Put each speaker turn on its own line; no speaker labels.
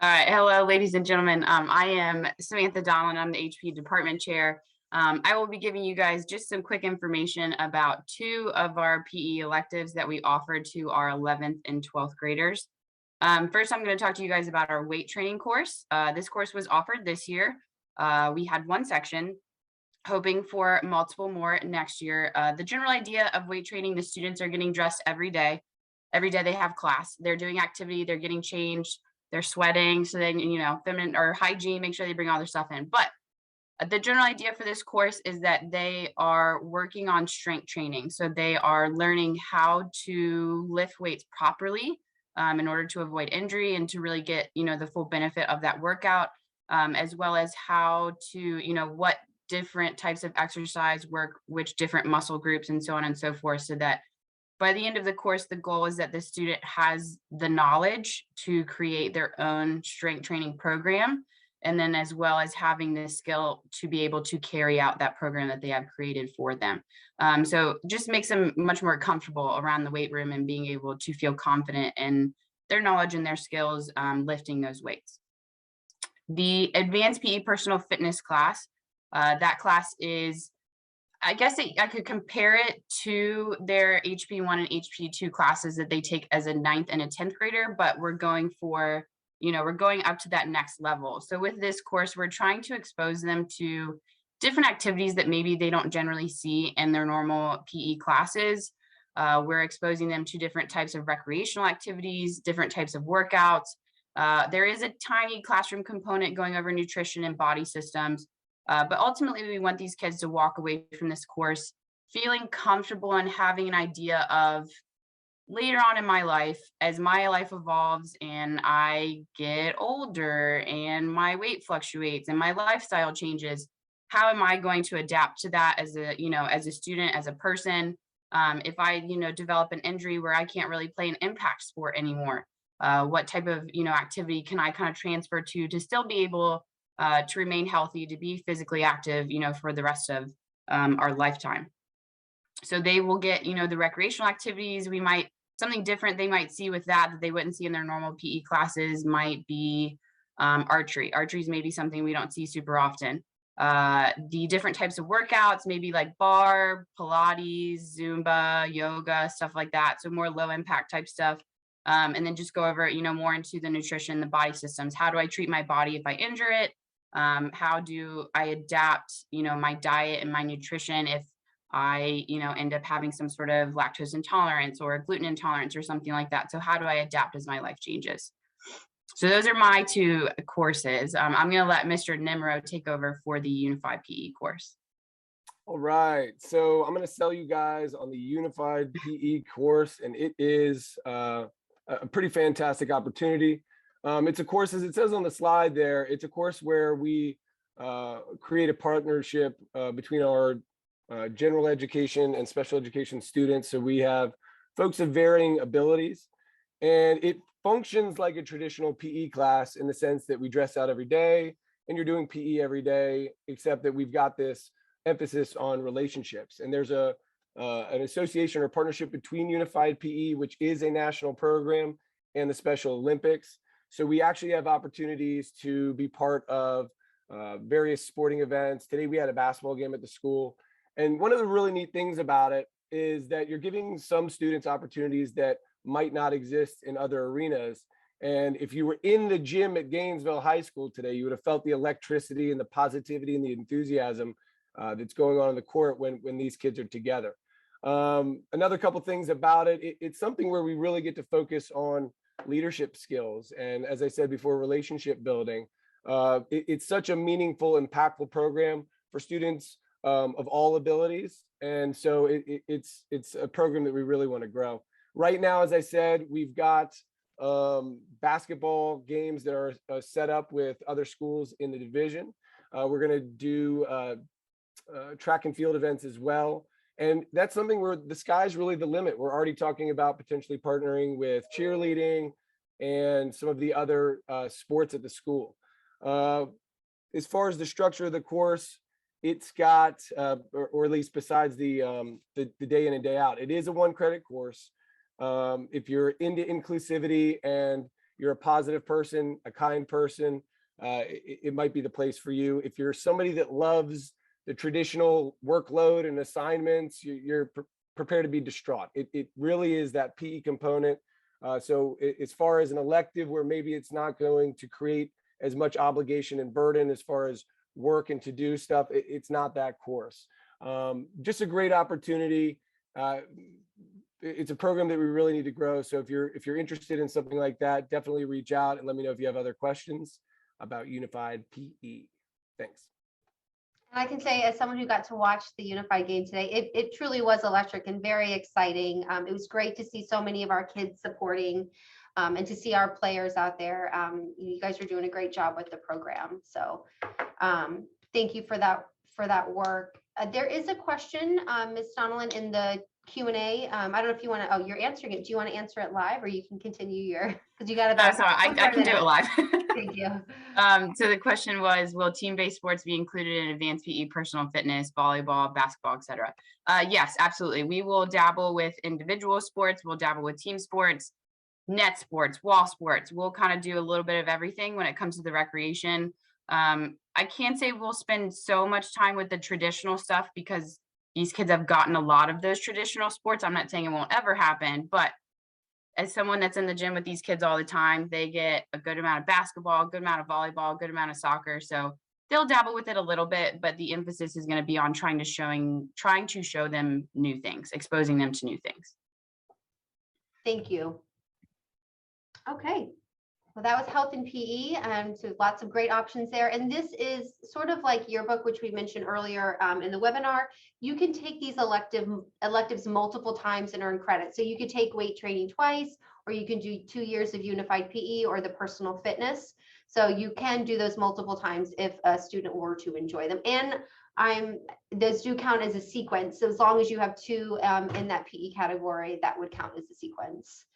All right, hello, ladies and gentlemen. I am Samantha Donald. I'm the HPE department chair. I will be giving you guys just some quick information about two of our PE electives that we offer to our 11th and 12th graders. First, I'm going to talk to you guys about our weight training course. This course was offered this year. We had one section, hoping for multiple more next year. The general idea of weight training, the students are getting dressed every day. Every day they have class. They're doing activity, they're getting changed, they're sweating. So then, feminine or hygiene, make sure they bring all their stuff in. But the general idea for this course is that they are working on strength training. So they are learning how to lift weights properly in order to avoid injury and to really get, the full benefit of that workout, as well as how to, what different types of exercise work, which different muscle groups and so on and so forth, so that by the end of the course, the goal is that the student has the knowledge to create their own strength training program, and then as well as having the skill to be able to carry out that program that they have created for them. So just makes them much more comfortable around the weight room and being able to feel confident in their knowledge and their skills lifting those weights. The advanced PE personal fitness class, that class is, I guess I could compare it to their HPE1 and HPE2 classes that they take as a 9th and a 10th grader, but we're going for, we're going up to that next level. So with this course, we're trying to expose them to different activities that maybe they don't generally see in their normal PE classes. We're exposing them to different types of recreational activities, different types of workouts. There is a tiny classroom component going over nutrition and body systems. But ultimately, we want these kids to walk away from this course feeling comfortable and having an idea of later on in my life, as my life evolves and I get older and my weight fluctuates and my lifestyle changes, how am I going to adapt to that as as a student, as a person? If I, develop an injury where I can't really play an impact sport anymore, what type of, activity can I kind of transfer to still be able to remain healthy, to be physically active, for the rest of our lifetime. So they will get, the recreational activities. Something different they might see with that they wouldn't see in their normal PE classes might be archery. Archery is maybe something we don't see super often. The different types of workouts, maybe like bar, Pilates, Zumba, yoga, stuff like that. So more low impact type stuff. And then just go over, more into the nutrition, the body systems. How do I treat my body if I injure it? How do I adapt, my diet and my nutrition if I, end up having some sort of lactose intolerance or gluten intolerance or something like that. So how do I adapt as my life changes? So those are my two courses. I'm going to let Mr. Nimro take over for the Unified PE course.
All right, so I'm going to sell you guys on the Unified PE course, and it is a pretty fantastic opportunity. It's a course, as it says on the slide there, it's a course where we create a partnership between our general education and special education students. So we have folks of varying abilities, and it functions like a traditional PE class in the sense that we dress out every day and you're doing PE every day, except that we've got this emphasis on relationships. And there's an association or partnership between Unified PE, which is a national program, and the Special Olympics. So we actually have opportunities to be part of various sporting events. Today we had a basketball game at the school. And one of the really neat things about it is that you're giving some students opportunities that might not exist in other arenas. And if you were in the gym at Gainesville High School today, you would have felt the electricity and the positivity and the enthusiasm that's going on in the court when these kids are together. Another couple things about it, it's something where we really get to focus on leadership skills. And as I said before, relationship building. It's such a meaningful, impactful program for students of all abilities. And so it's a program that we really want to grow. Right now, as I said, we've got basketball games that are set up with other schools in the division. We're going to do track and field events as well. And that's something where the sky's really the limit. We're already talking about potentially partnering with cheerleading and some of the other sports at the school. As far as the structure of the course, it's got, or at least besides the day in and day out, it is a 1-credit course. If you're into inclusivity and you're a positive person, a kind person, it might be the place for you. If you're somebody that loves the traditional workload and assignments, you're prepared to be distraught. It really is that PE component. So as far as an elective where maybe it's not going to create as much obligation and burden as far as work and to do stuff, it's not that course. Just a great opportunity. It's a program that we really need to grow. So if you're interested in something like that, definitely reach out and let me know if you have other questions about Unified PE. Thanks.
I can say, as someone who got to watch the Unified game today, it truly was electric and very exciting. It was great to see so many of our kids supporting and to see our players out there. You guys are doing a great job with the program. So thank you for that work. There is a question, Ms. Donnellan, in the Q&A. I don't know if you want to, you're answering it. Do you want to answer it live, or you can continue your, because you got about.
Sorry, I can do it live.
Thank you.
So the question was, will team-based sports be included in advanced PE, personal fitness, volleyball, basketball, etc.? Yes, absolutely. We will dabble with individual sports. We'll dabble with team sports, net sports, wall sports. We'll kind of do a little bit of everything when it comes to the recreation. I can't say we'll spend so much time with the traditional stuff because these kids have gotten a lot of those traditional sports. I'm not saying it won't ever happen, but as someone that's in the gym with these kids all the time, they get a good amount of basketball, a good amount of volleyball, a good amount of soccer. So they'll dabble with it a little bit, but the emphasis is going to be on trying to show them new things, exposing them to new things.
Thank you. Okay. Well, that was health and PE, so lots of great options there. And this is sort of like yearbook, which we mentioned earlier in the webinar. You can take these electives multiple times and earn credit. So you could take weight training twice, or you can do 2 years of unified PE or the personal fitness. So you can do those multiple times if a student were to enjoy them. And those do count as a sequence. So as long as you have 2 in that PE category, that would count as a sequence.